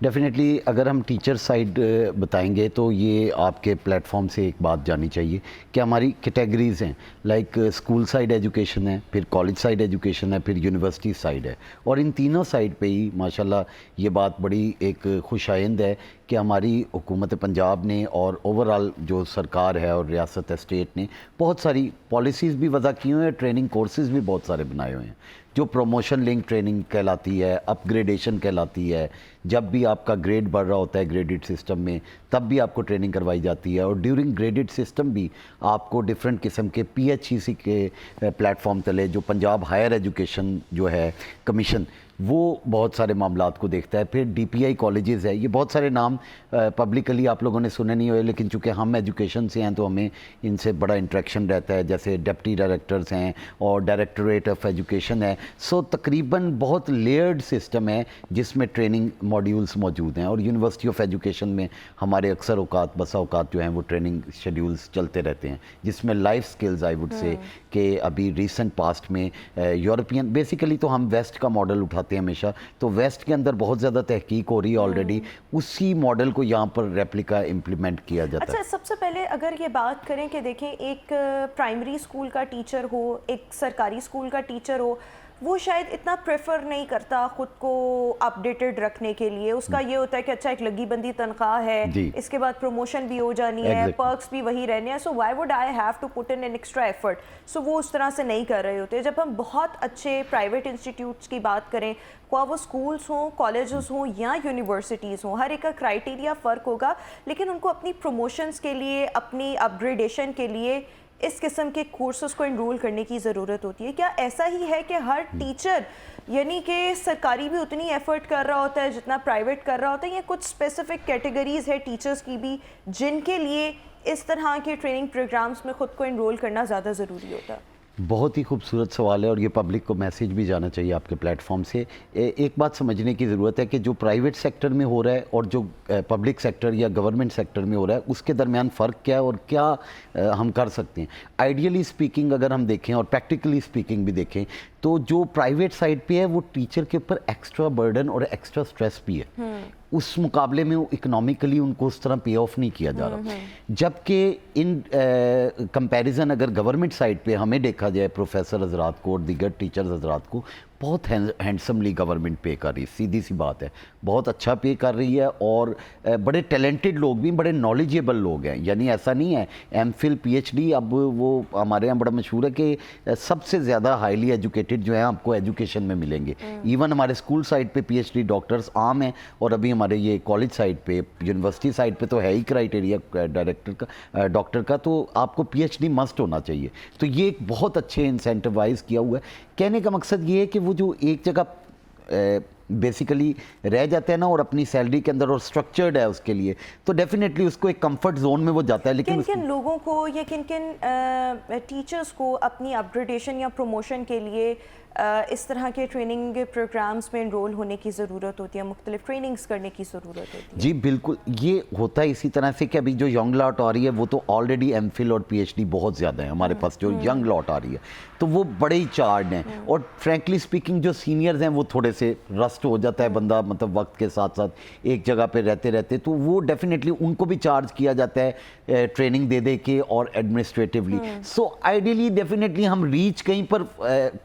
डेफिनेटली अगर हम टीचर साइड बताएंगे तो ये आपके प्लेटफॉर्म से एक बात जानी चाहिए कि हमारी कैटेगरीज़ हैं, लाइक स्कूल साइड एजुकेशन है, फिर कॉलेज साइड एजुकेशन है, फिर यूनिवर्सिटी साइड है। और इन तीनों साइड पे ही माशाल्लाह ये बात बड़ी एक खुशाइंद है कि हमारी हुकूमत पंजाब ने और ओवरऑल जो सरकार है और रियासत स्टेट ने बहुत सारी पॉलिसीज़ भी वज़ा की हुई हैं, ट्रेनिंग कोर्सेज़ भी बहुत सारे बनाए हुए हैं, जो प्रमोशन लिंक ट्रेनिंग कहलाती है, अपग्रेडेशन कहलाती है। जब भी आपका ग्रेड बढ़ रहा होता है ग्रेडेड सिस्टम में, तब भी आपको ट्रेनिंग करवाई जाती है। और ड्यूरिंग ग्रेडेड सिस्टम भी आपको डिफरेंट किस्म के PHEC के प्लेटफॉर्म तले, जो पंजाब हायर एजुकेशन जो है कमीशन, वो बहुत सारे मामलात को देखता है। फिर DPI कॉलेजेस है, ये बहुत सारे नाम पब्लिकली आप लोगों ने सुने नहीं हुए, लेकिन चूँकि हम एजुकेशन से हैं तो हमें इनसे बड़ा इंटरेक्शन रहता है। जैसे डिप्टी डायरेक्टर्स हैं और डायरेक्टरेट ऑफ एजुकेशन है। सो तकरीबन बहुत लेयर्ड सिस्टम है जिसमें ट्रेनिंग मॉड्यूल्स मौजूद हैं। और यूनिवर्सिटी ऑफ एजुकेशन में हमारे अक्सर औकात बसा औकात जो हैं वो ट्रेनिंग शेड्यूल्स चलते रहते हैं, जिसमें life skills I would say कि अभी रिसेंट पास्ट में यूरोपियन, बेसिकली तो हम वेस्ट का मॉडल उठाते हैं हमेशा, तो वेस्ट के अंदर बहुत ज़्यादा तहकीक हो रही है ऑलरेडी, उसी मॉडल को यहाँ पर रेप्लिका इम्प्लीमेंट किया जाता है। अच्छा, सबसे पहले अगर ये बात करें कि देखें, एक प्राइमरी स्कूल का टीचर हो, एक सरकारी स्कूल का टीचर हो, वो शायद इतना प्रेफर नहीं करता ख़ुद को अपडेटेड रखने के लिए। उसका ये होता है कि अच्छा एक लगी बंदी तनख्वाह है, इसके बाद प्रमोशन भी हो जानी है, पर्क्स भी वही रहने हैं, so why would I have to put in an extra effort. So वो उस तरह से नहीं कर रहे होते। जब हम बहुत अच्छे प्राइवेट इंस्टीट्यूट्स की बात करें, क्या वो स्कूल्स हों, कॉलेजेस हों या यूनिवर्सिटीज़ हों, हर एक का क्राइटेरिया फ़र्क होगा, लेकिन उनको अपनी प्रमोशंस के लिए, अपनी अपग्रेडेशन के लिए इस किस्म के कोर्सेज़ को इनरोल करने की ज़रूरत होती है। क्या ऐसा ही है कि हर टीचर, यानी कि सरकारी भी उतनी एफर्ट कर रहा होता है जितना प्राइवेट कर रहा होता है, या कुछ स्पेसिफिक कैटेगरीज़ है टीचर्स की भी जिनके लिए इस तरह के ट्रेनिंग प्रोग्राम्स में ख़ुद को इनरोल करना ज़्यादा ज़रूरी होता है? बहुत ही खूबसूरत सवाल है और ये पब्लिक को मैसेज भी जाना चाहिए आपके प्लेटफॉर्म से। एक बात समझने की ज़रूरत है कि जो प्राइवेट सेक्टर में हो रहा है और जो पब्लिक सेक्टर या गवर्नमेंट सेक्टर में हो रहा है, उसके दरमियान फ़र्क क्या है और क्या हम कर सकते हैं। आइडियली स्पीकिंग अगर हम देखें और प्रैक्टिकली स्पीकिंग भी देखें, तो जो प्राइवेट साइड पे है वो टीचर के ऊपर एक्स्ट्रा बर्डन और एक्स्ट्रा स्ट्रेस भी है। उस मुकाबले में वो इकोनॉमिकली उनको उस तरह पे ऑफ नहीं किया जा रहा। जबकि इन कंपैरिजन अगर गवर्नमेंट साइड पे हमें देखा जाए, प्रोफेसर हजरात को और दीगर टीचर्स हजरात को, बहुत हैंडसमली गवर्नमेंट पे कर रही है, सीधी सी बात है, बहुत अच्छा पे कर रही है। और बड़े टैलेंटेड लोग भी, बड़े नॉलेजेबल लोग हैं, यानी ऐसा नहीं है एमफिल पीएचडी, अब वो हमारे यहाँ बड़ा मशहूर है कि सबसे ज़्यादा हाईली एजुकेटेड जो है आपको एजुकेशन में मिलेंगे। इवन हमारे स्कूल साइड पे पीएचडी डॉक्टर्स आम हैं, और अभी हमारे ये कॉलेज साइड पे, यूनिवर्सिटी साइड पे तो है ही क्राइटेरिया डॉक्टर का, तो आपको पीएचडी मस्ट होना चाहिए। तो ये एक बहुत अच्छे इंसेंटिवाइज किया हुआ है। कहने का मकसद ये है कि वो जो एक जगह बेसिकली रह जाते हैं ना, और अपनी सैलरी के अंदर और स्ट्रक्चर्ड है उसके लिए, तो डेफिनेटली उसको एक कंफर्ट जोन में वो जाता है। लेकिन किन किन लोगों को या किन किन टीचर्स को अपनी अपग्रेडेशन या प्रमोशन के लिए इस तरह के ट्रेनिंग प्रोग्राम्स में इनरोल होने की ज़रूरत होती है, मुख्तलिफ ट्रेनिंग्स करने की ज़रूरत होती है? जी बिल्कुल, ये होता है इसी तरह से कि अभी जो यंग लॉट आ रही है वो तो ऑलरेडी एमफिल और पीएचडी बहुत ज़्यादा है हमारे पास, जो यंग लॉट आ रही है तो वो बड़े ही चार्ज हैं। और फ्रैंकली स्पीकिंग जो सीनियर्स हैं वो थोड़े से रस्ट हो जाता है बंदा, मतलब वक्त के साथ साथ एक जगह पे रहते रहते, तो वो डेफिनेटली उनको भी चार्ज किया जाता है ट्रेनिंग दे दे के और एडमिनिस्ट्रेटिवली। सो आइडियली डेफिनेटली हम रीच कहीं पर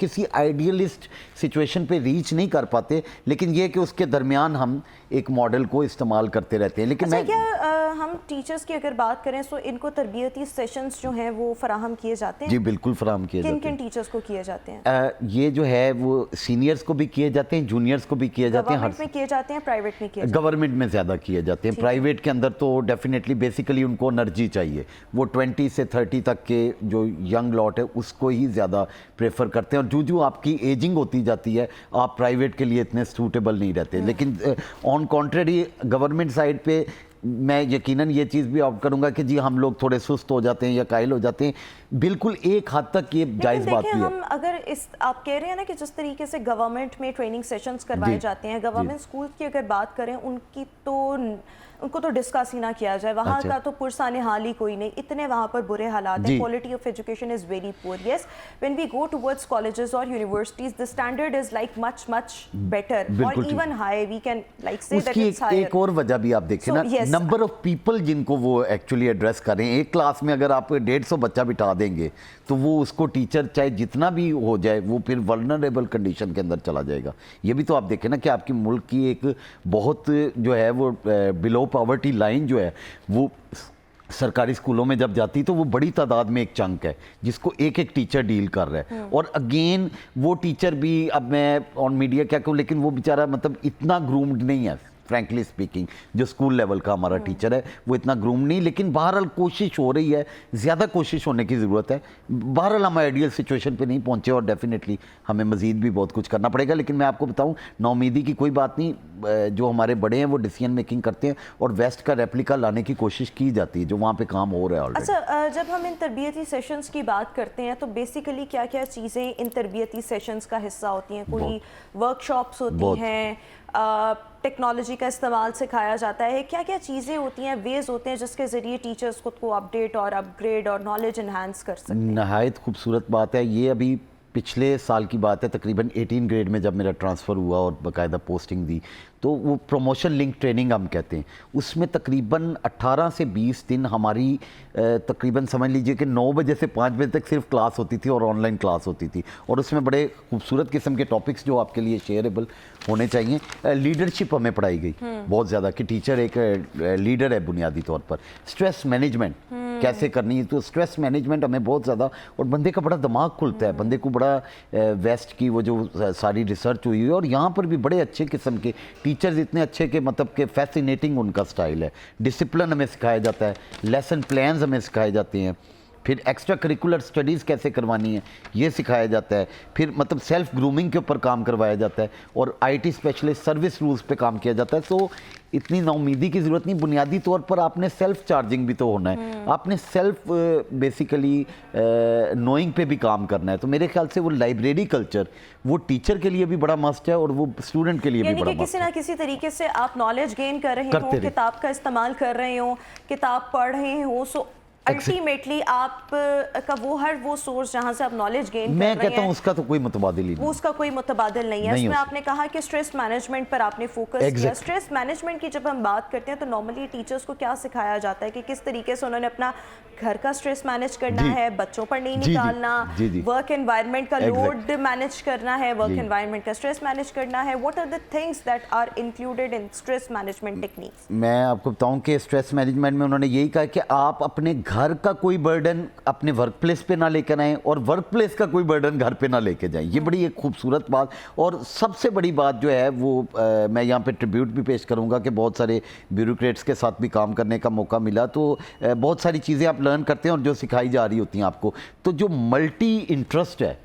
किसी आइडियलिस्ट सिचुएशन पे रीच नहीं कर पाते, लेकिन ये कि उसके दरमियान हम एक मॉडल को इस्तेमाल करते रहते हैं। लेकिन अच्छा, क्या हम टीचर्स की अगर बात करें तो इनको तरबियती सेशंस जो हैं वो फराहम किए जाते हैं? जी बिल्कुल फराहम किए जाते हैं। किन किन टीचर्स को किए जाते हैं? ये जो है वो सीनियर्स को भी किए जाते हैं, जूनियर्स को भी किए जाते हैं। गवर्नमेंट में किए जाते हैं, प्राइवेट में किए जाते हैं? गवर्नमेंट में ज़्यादा किए जाते हैं, प्राइवेट के अंदर तो डेफिनेटली बेसिकली उनको एनर्जी चाहिए, वो 20 से 30 तक के जो यंग लॉट है उसको ही ज़्यादा प्रेफर करते हैं। और जो जो आपकी एजिंग होती जाती है आप प्राइवेट के लिए इतने सूटेबल नहीं रहते। लेकिन ऑन कॉन्ट्रेरी गवर्नमेंट साइड पे मैं यकीनन ये चीज़ भी ऑप्ट करूंगा कि जी हम लोग थोड़े सुस्त हो जाते हैं या कायल हो जाते हैं, बिल्कुल एक हद तक ये जायज़ बात भी है। हम अगर इस आप कह रहे हैं ना कि जिस तरीके से गवर्नमेंट में ट्रेनिंग सेशंस करवाए जाते हैं, गवर्नमेंट स्कूल की अगर बात करें उनको तो डिस्कस ही ना किया जाए, वहाँ अच्छा। का तो पुरसाने हाल ही कोई नहीं, इतने वहाँ पर बुरे हालात हैं, quality of education is very poor. Yes, when we go towards colleges और universities the standard is like much better और even high, we can like say that it's higher. एक और वजह भी आप देखें ना, नंबर ऑफ पीपल जिनको वो एक्चुअली एड्रेस कर रहे हैं। एक क्लास में अगर आप 150 बच्चा बिठा देंगे तो वो उसको टीचर चाहे जितना भी हो जाए वो फिर वल्नरेबल कंडीशन के अंदर चला जाएगा। ये भी तो आप देखें ना कि आपकी मुल्क की एक बहुत जो है वो बिलो पॉवर्टी लाइन जो है वो सरकारी स्कूलों में जब जाती तो वो बड़ी तादाद में एक चंक है जिसको एक एक टीचर डील कर रहा है। और अगेन वो टीचर भी, अब मैं ऑन मीडिया क्या कहूँ, लेकिन वो बेचारा मतलब इतना ग्रूम्ड नहीं है फ्रैंकली स्पीकिंग। जो स्कूल लेवल का हमारा टीचर है वो इतना ग्रूम नहीं, लेकिन बहरहाल कोशिश हो रही है, ज़्यादा कोशिश होने की ज़रूरत है। बहरहाल हम आइडियल सिचुएशन पे नहीं पहुंचे और डेफिनेटली हमें मज़ीद भी बहुत कुछ करना पड़ेगा। लेकिन मैं आपको बताऊं, नाउमीदी की कोई बात नहीं, जो हमारे बड़े हैं वो डिसीजन मेकिंग करते हैं और वेस्ट का रेप्लिका लाने की कोशिश की जाती है जो वहाँ पर काम हो रहा है ऑलरेडी। अच्छा, जब हम इन तरबियती सेशंस की बात करते हैं तो बेसिकली क्या क्या चीज़ें इन तरबियती सेशंस का हिस्सा होती हैं? कोई वर्कशॉप्स होती हैं, टेक्नोलॉजी का इस्तेमाल सिखाया जाता है, क्या क्या चीज़ें होती हैं, वेज होते हैं जिसके ज़रिए टीचर्स खुद को अपडेट और अपग्रेड और नॉलेज इन्हांस कर सकते हैं? नहायत खूबसूरत बात है ये। अभी पिछले साल की बात है, तकरीबन 18 ग्रेड में जब मेरा ट्रांसफ़र हुआ और बाकायदा पोस्टिंग दी, तो वो प्रमोशन लिंक ट्रेनिंग हम कहते हैं, उसमें तकरीबन 18 से 20 दिन हमारी तकरीबन समझ लीजिए कि 9 बजे से 5 बजे तक सिर्फ क्लास होती थी और ऑनलाइन क्लास होती थी। और उसमें बड़े खूबसूरत किस्म के टॉपिक्स जो आपके लिए शेयरेबल होने चाहिए। लीडरशिप हमें पढ़ाई गई बहुत ज़्यादा कि टीचर एक लीडर है बुनियादी तौर पर। स्ट्रेस मैनेजमेंट कैसे करनी है, तो स्ट्रेस मैनेजमेंट हमें बहुत ज़्यादा, और बंदे का बड़ा दिमाग खुलता है, बंदे को बड़ा वेस्ट की वो जो सारी रिसर्च हुई है और यहाँ पर भी बड़े अच्छे किस्म के टीचर्स, इतने अच्छे के मतलब के फैसिनेटिंग उनका स्टाइल है। डिसिप्लिन हमें सिखाया जाता है, लेसन प्लान्स हमें सिखाए जाते हैं, फिर एक्स्ट्रा करिकुलर स्टडीज़ कैसे करवानी है ये सिखाया जाता है, फिर मतलब सेल्फ ग्रूमिंग के ऊपर काम करवाया जाता है और आईटी स्पेशलिस्ट सर्विस रूल्स पे काम किया जाता है। सो इतनी नाउमीदी की ज़रूरत नहीं, बुनियादी तौर पर आपने सेल्फ चार्जिंग भी तो होना है, आपने सेल्फ बेसिकली नोइंग पे भी काम करना है। तो मेरे ख्याल से वो लाइब्रेरी कल्चर वो टीचर के लिए भी बड़ा मस्ट है और वो स्टूडेंट के लिए भी बड़ा मस्ट है। किसी ना किसी तरीके से आप नॉलेज गेन कर रहे हो, किताब का इस्तेमाल कर रहे हो, किताब पढ़ रहे हो, सो अल्टीमेटली आप का वो सोर्स जहां से आप नॉलेज गेन कर रहे हैं, मैं कहता हूं उसका तो कोई मुतबादिल ही नहीं, उसका कोई मुतबादिल नहीं है। इसमें आपने कहा कि स्ट्रेस मैनेजमेंट पर आपने फोकस किया। स्ट्रेस मैनेजमेंट की जब हम बात करते हैं तो नॉर्मली टीचर्स को क्या सिखाया जाता है कि किस तरीके से उन्होंने अपना घर का स्ट्रेस मैनेज करना जी। है, बच्चों पर नहीं जी, जी। निकालना, जी, जी। वर्क एनवायरनमेंट का Exact. लोड मैनेज करना है, वर्क जी। एनवायरनमेंट का स्ट्रेस मैनेज करना है, what are the things that are included in stress management techniques? मैं आपको बताऊं कि स्ट्रेस मैनेजमेंट में उन्होंने यही कहा कि आप अपने घर का कोई बर्डन अपने वर्क प्लेस पे ना लेकर आएँ और वर्क प्लेस का कोई बर्डन घर पे ना लेके जाएं। ये बड़ी एक खूबसूरत बात और सबसे बड़ी बात जो है वो मैं यहाँ पे ट्रिब्यूट भी पेश करूँगा कि बहुत सारे ब्यूरोक्रेट्स के साथ भी काम करने का मौका मिला, तो बहुत सारी चीज़ें आप लर्न करते हैं और जो सिखाई जा रही होती हैं आपको, तो जो मल्टी इंटरेस्ट है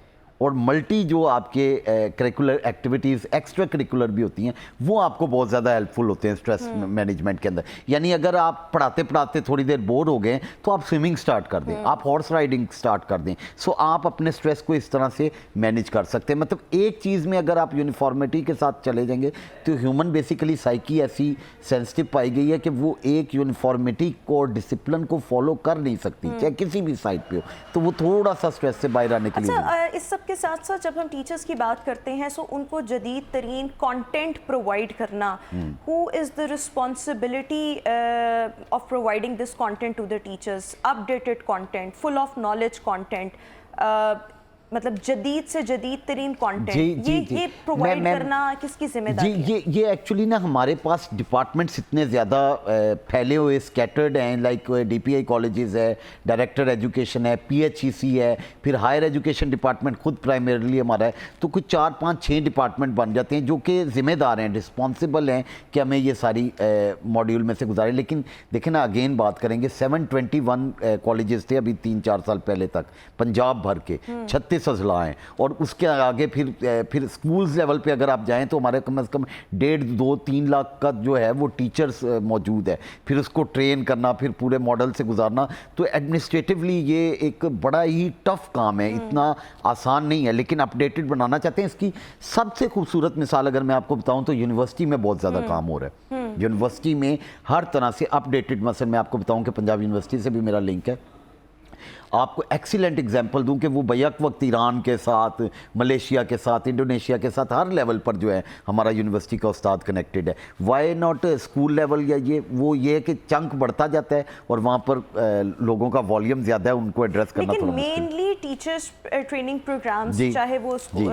और मल्टी जो आपके करिकुलर एक्टिविटीज़ एक्स्ट्रा करिकुलर भी होती हैं वो आपको बहुत ज़्यादा हेल्पफुल होते हैं स्ट्रेस मैनेजमेंट के अंदर। यानी अगर आप पढ़ाते पढ़ाते थोड़ी देर बोर हो गए तो आप स्विमिंग स्टार्ट कर दें, आप हॉर्स राइडिंग स्टार्ट कर दें, सो आप अपने स्ट्रेस को इस तरह से मैनेज कर सकते हैं। मतलब एक चीज़ में अगर आप यूनिफॉर्मिटी के साथ चले जाएंगे तो ह्यूमन बेसिकली साइकी ऐसी सेंसिटिव पाई गई है कि वो एक यूनिफॉर्मिटी को और डिसिप्लिन को फॉलो कर नहीं सकती, चाहे किसी भी साइड पे हो, तो वो थोड़ा सा स्ट्रेस से बाहर आने के लिए अच्छा, इस सब के साथ साथ जब हम टीचर्स की बात करते हैं सो उनको जदीद तरीन कंटेंट प्रोवाइड करना, who is the responsibility of providing this content to the teachers? Updated content, full of knowledge content, मतलब जदीद से जदीद तरीन जी, कंटेंट, जी, जी। ये प्रोवाइड मैं- करना किसकी जिम्मेदारी है? जी, ये एक्चुअली ना हमारे पास डिपार्टमेंट्स इतने ज़्यादा फैले हुए स्कैटर्ड हैं, लाइक DPI कॉलेजेस है, डायरेक्टर एजुकेशन है, PHEC है, फिर हायर एजुकेशन डिपार्टमेंट खुद प्राइमरीली हमारा है, तो कुछ 4, 5, 6 डिपार्टमेंट बन जाते हैं जो कि ज़िम्मेदार हैं, रिस्पॉन्सिबल हैं कि हमें ये सारी मॉड्यूल में से गुजारें। लेकिन देखें ना, अगेन बात करेंगे 721 कॉलेजेस थे अभी 3-4 साल पहले तक पंजाब भर के, 36 अजला हैं, और उसके आगे फिर स्कूल्स लेवल पे अगर आप जाएं तो हमारे कम से कम 1.5-2-3 लाख का जो है वो टीचर्स मौजूद है, फिर उसको ट्रेन करना, फिर पूरे मॉडल से गुजारना, तो एडमिनिस्ट्रेटिवली ये एक बड़ा ही टफ काम है, इतना आसान नहीं है, लेकिन अपडेटेड बनाना चाहते हैं। इसकी सबसे खूबसूरत मिसाल अगर मैं आपको बताऊं तो यूनिवर्सिटी में बहुत ज़्यादा काम हो रहा है। यूनिवर्सिटी में हर तरह से अपडेटेड, मसलन मैं आपको बताऊं कि पंजाब यूनिवर्सिटी से भी मेरा लिंक है, आपको एक्सीलेंट एग्जांपल दूं कि वो बैक वक्त ईरान के साथ, मलेशिया के साथ, इंडोनेशिया के साथ हर लेवल पर जो है हमारा यूनिवर्सिटी का उस्ताद कनेक्टेड है। वाई नॉट स्कूल लेवल, या ये है कि चंक बढ़ता जाता है और वहाँ पर लोगों का वॉल्यूम ज़्यादा है, उनको एड्रेस करना लेकिन थोड़ा मुश्किल। मेनली टीचर्स ट्रेनिंग प्रोग्राम्स, जी, चाहे वो जी।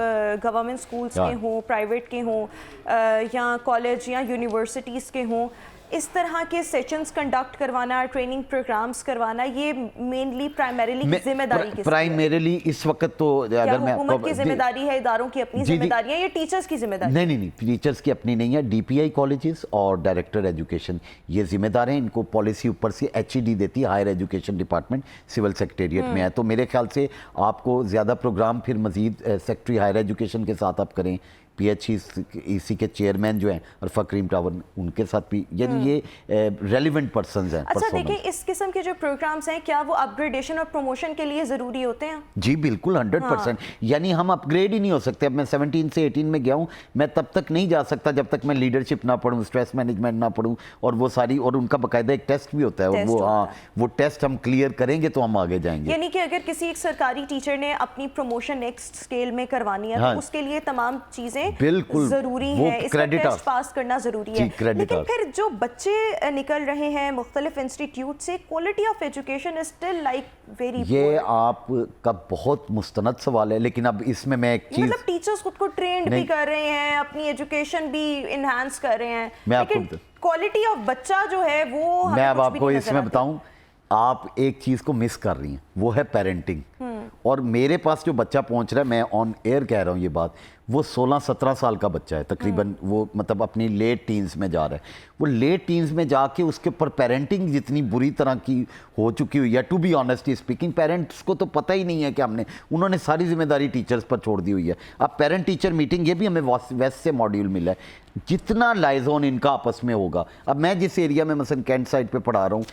गवर्नमेंट स्कूल्स के हाँ। हों, प्राइवेट के हों, या कॉलेज या यूनिवर्सिटीज़ के हों, इस तरह के सेशंस कंडक्ट करवाना, ट्रेनिंग प्रोग्राम्स करवाना, ये मेनली प्राइमरीली जिम्मेदारी किसकी है? प्राइमरीली इस वक्त तो क्या अगर मैं हुकूमत की जिम्मेदारी है, इदारों की अपनी जी, जी। जिम्मेदारी है, या टीचर्स की जिम्मेदारी? नहीं, टीचर्स की अपनी नहीं है। DPI कॉलेजेस और डायरेक्टर एजुकेशन ये जिम्मेदार हैं, इनको पॉलिसी ऊपर से HED देती है, higher education department civil secretariat में है। तो मेरे ख्याल से आपको ज़्यादा प्रोग्राम फिर मजीद सेक्रेटरी हायर एजुकेशन के साथ आप करें, PHEC के चेयरमैन जो हैं और फकरीम टावर, उनके साथ भी, यानी ये रेलिवेंट पर्सन्स हैं। अच्छा, देखिए इस किस्म के जो प्रोग्राम्स हैं, क्या वो अपग्रेडेशन और प्रमोशन के लिए ज़रूरी होते हैं? जी बिल्कुल, 100%। यानी हम अपग्रेड ही नहीं हो सकते। अब मैं 17 से 18 में गया हूँ, मैं तब तक नहीं जा सकता जब तक मैं लीडरशिप ना पढ़ूँ, स्ट्रेस मैनेजमेंट ना पढ़ूँ, और वो सारी, और उनका बाकायदा एक टेस्ट भी होता है, और टेस्ट वो होता हाँ, वो टेस्ट हम क्लियर करेंगे तो हम आगे जाएंगे। यानी कि अगर किसी एक सरकारी टीचर ने अपनी प्रमोशन नेक्स्ट स्केल में करवानी है, हाँ। तो उसके लिए तमाम चीजें बिल्कुल, जरूरी वो है, इसका credit टेस्ट off। पास करना जरूरी जी, है। credit लेकिन off। फिर जो बच्चे निकल रहे हैं मुख्तलिफ इंस्टीट्यूट से, quality of education is still like very ये पुअर। आपका बहुत मुस्तनद सवाल है, लेकिन अब इसमें मैं एक चीज, मतलब टीचर्स खुद को ट्रेंड भी नहीं। कर रहे हैं, अपनी एजुकेशन भी इनहांस कर रहे हैं, मैं आपको लेकिन क्वालिटी ऑफ बच्चा जो है वो हमें मैं अब कुछ भी आपको नहीं नजर इसमें आता। बताऊं, आप एक चीज़ को मिस कर रही हैं, वो है पेरेंटिंग। और मेरे पास जो बच्चा पहुंच रहा है, मैं ऑन एयर कह रहा हूं ये बात, वो 16-17 साल का बच्चा है तकरीबन, वो मतलब अपनी लेट टीन्स में जा रहा है। वो लेट टीन्स में जाके उसके ऊपर पेरेंटिंग जितनी बुरी तरह की हो चुकी हुई है, to be honestly speaking, parents को तो पता ही नहीं है कि उन्होंने सारी जिम्मेदारी टीचर्स पर छोड़ दी हुई है। अब पेरेंट टीचर मीटिंग, ये भी हमें वेस्ट से मॉड्यूल मिला है, जितना लाइजोन इनका आपस में होगा। अब मैं जिस एरिया में मसलन कैंट साइड पे पढ़ा रहा हूँ,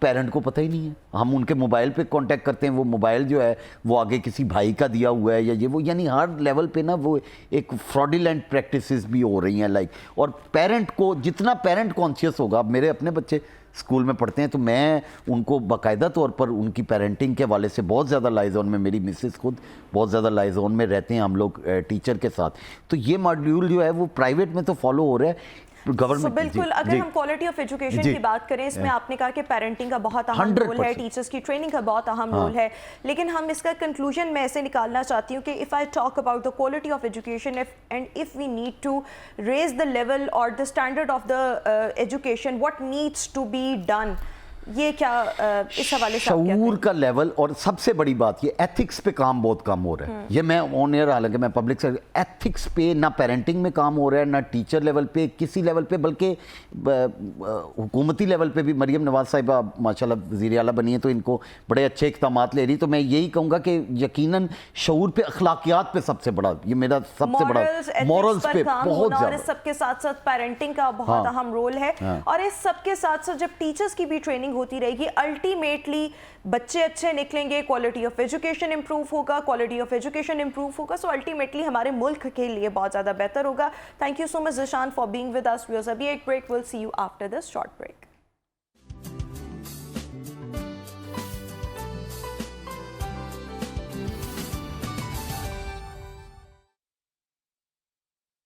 पेरेंट को पता ही नहीं है, हम उनके मोबाइल पे कांटेक्ट करते हैं, वो मोबाइल जो है वो आगे किसी भाई का दिया हुआ है या ये वो, यानी हर लेवल पे ना वो एक फ्रॉडुलेंट प्रैक्टिसेस भी हो रही हैं लाइक। और पेरेंट को जितना पेरेंट कॉन्शियस होगा, अब मेरे अपने बच्चे स्कूल में पढ़ते हैं तो मैं उनको बाकायदा तौर पर उनकी पेरेंटिंग के हवाले से बहुत ज़्यादा लाइजोन में, मेरी मिसेस खुद बहुत ज़्यादा लाइजोन में रहते हैं हम लोग टीचर के साथ। तो ये मॉड्यूल जो है वो प्राइवेट में तो फॉलो हो रहा है, गवर्नमेंट बिल्कुल, अगर हम क्वालिटी ऑफ एजुकेशन की बात करें, इसमें आपने कहा कि पेरेंटिंग का बहुत अहम रोल है, टीचर्स की ट्रेनिंग का बहुत अहम रोल है, लेकिन हम इसका कंक्लूजन मैं ऐसे निकालना चाहती हूँ कि if I talk about the quality of education and if we need to raise the level और the standard of the education, what needs to be done, ये क्या इस हवाले से आप क्या शऊर कहेंगे? का लेवल, और सबसे बड़ी बात ये एथिक्स पे काम बहुत कम हो रहा है। ये मैं ऑन एयर, हालांकि मैं पब्लिक से, एथिक्स पे ना पेरेंटिंग में काम हो रहा है, ना टीचर लेवल पे किसी लेवल पे, बल्कि हुकूमती लेवल पे भी मरियम नवाज साहिबा माशाल्लाह वज़ीर आला बनी है तो इनको बड़े अच्छे इक़दामात ले रही। तो मैं यही कहूँगा कि यकीनन शऊर पे, अखलाकियात पे सबसे बड़ा, ये मेरा सबसे बड़ा मॉरल्स पे बहुत और ज़्यादा। इस सबके साथ साथ पेरेंटिंग का बहुत अहम रोल है, और इस सबके साथ साथ जब टीचर्स की भी ट्रेनिंग होती रहेगी, अल्टीमेटली बच्चे अच्छे निकलेंगे, क्वालिटी ऑफ एजुकेशन इंप्रूव होगा, क्वालिटी ऑफ एजुकेशन इंप्रूव होगा, सो अल्टीमेटली हमारे मुल्क के लिए बहुत ज़्यादा बेहतर होगा। Thank you so much Zeeshan for being with us viewers. अभी एक break, will see you after this short break.